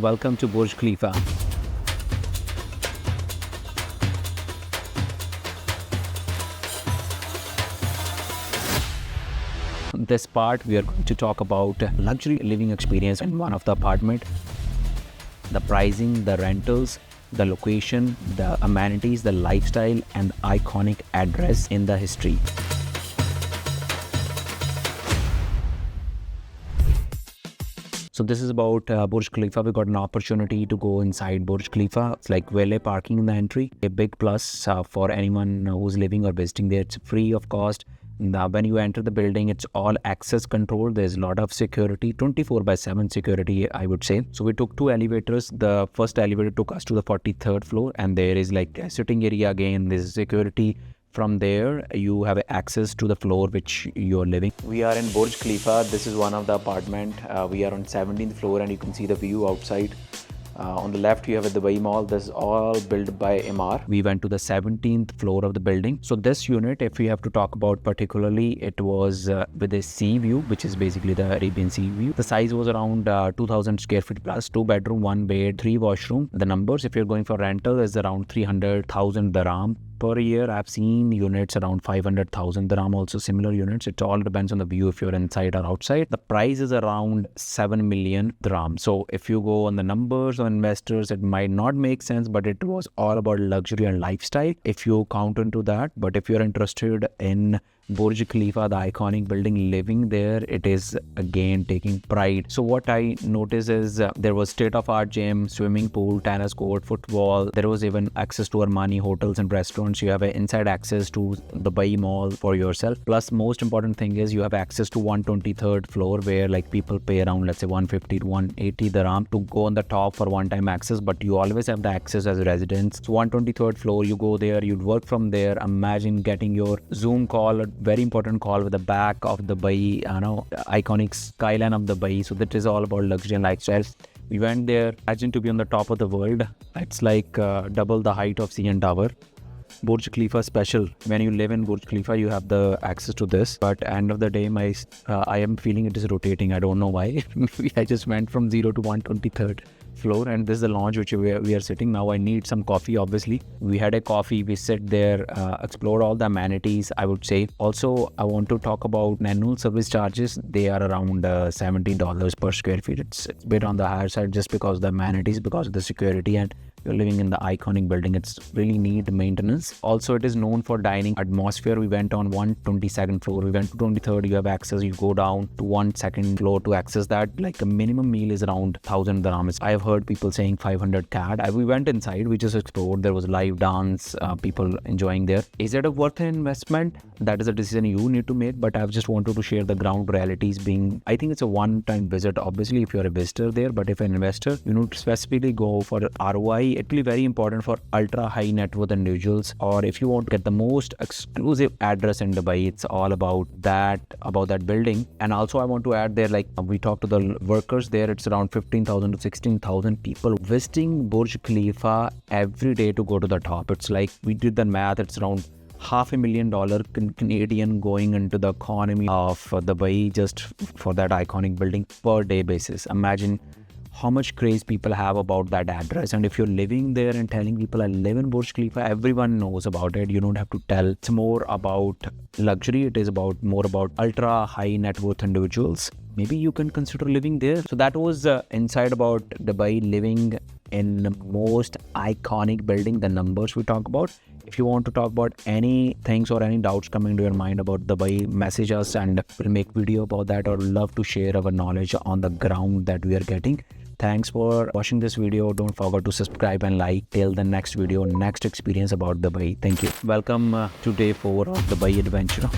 Welcome to Burj Khalifa. This part we are going to talk about luxury living experience in one of the apartment, the pricing, the rentals, the location, the amenities, the lifestyle, and the iconic address in the history. So this is about Burj Khalifa. We got an opportunity to go inside Burj Khalifa. It's like valet parking in the entry. A big plus for anyone who's living or visiting there. It's free of cost. Now, when you enter the building, it's all access control. There's a lot of security, 24/7 security, I would say. So we took two elevators. The first elevator took us to the 43rd floor, and there is like a sitting area again. There's security. From there, you have access to the floor which you're living. We are in Burj Khalifa. This is one of the apartment. We are on 17th floor, and you can see the view outside. On the left, you have the Dubai Mall. This is all built by Emaar. We went to the 17th floor of the building. So this unit, if we have to talk about particularly, it was with a sea view, which is basically the Arabian Sea view. The size was around 2,000 square feet plus, 2 bedroom, 1 bed, 3 washroom. The numbers, if you're going for rental, is around 300,000 dirham. Per year, I've seen units around 500,000 dirham, also similar units. It all depends on the view if you're inside or outside. The price is around 7 million dirham. So if you go on the numbers or investors, it might not make sense, but it was all about luxury and lifestyle if you count into that. But if you're interested in Burj Khalifa, the iconic building, living there, it is again taking pride. So what I noticed is there was state-of-art gym, swimming pool, tennis court, football. There was even access to Armani hotels and restaurants. You have an inside access to the Dubai Mall for yourself. Plus, most important thing is you have access to 123rd floor where like people pay around, let's say 150 to 180 dirham to go on the top for one-time access, but you always have the access as residents. So 123rd floor, you go there, you'd work from there. Imagine getting your Zoom call, very important call with the back of the Dubai, iconic skyline of the Dubai. So that is all about luxury and lifestyle. We went there, imagine to be on the top of the world. It's like double the height of CN Tower. Burj Khalifa special. When you live in Burj Khalifa, you have the access to this. But end of the day, I am feeling it is rotating. I don't know why. Maybe I just went from 0 to 123rd floor, and this is the lounge which we are sitting. Now I need some coffee, obviously. We had a coffee, we sit there, explored all the amenities, I would say. Also, I want to talk about annual service charges. They are around $70 per square feet. It's a bit on the higher side just because of the amenities, because of the security, and you're living in the iconic building. It's really need maintenance. Also, it is known for dining atmosphere. We went on 122nd floor. We went to 23rd. You have access. You go down to 1 floor to access that. Like a minimum meal is around 1,000 dirhams. I have heard people saying 500 CAD. We went inside. We just explored. There was live dance. People enjoying there. Is it a worth an investment? That is a decision you need to make. But I've just wanted to share the ground realities. I think it's a one-time visit. Obviously, if you're a visitor there, but if an investor, you need to specifically go for ROI. It will be very important for ultra high net worth individuals, or if you want to get the most exclusive address in Dubai, it's all about that building. And also I want to add there, like we talked to the workers there, it's around 15,000 to 16,000 people visiting Burj Khalifa every day to go to the top. It's like we did the math, it's around $500,000 Canadian going into the economy of Dubai just for that iconic building per day basis. Imagine how much craze people have about that address. And if you're living there and telling people I live in Burj Khalifa, everyone knows about it. You don't have to tell. It's more about luxury. It is more about ultra high net worth individuals. Maybe you can consider living there. So that was inside about Dubai, living in the most iconic building, the numbers we talk about. If you want to talk about any things or any doubts coming to your mind about Dubai, message us and we'll make video about that, or love to share our knowledge on the ground that we are getting. Thanks for watching this video. Don't forget to subscribe and like. Till the next video, next experience about Dubai. Thank you. Welcome to day 4 of Dubai adventure.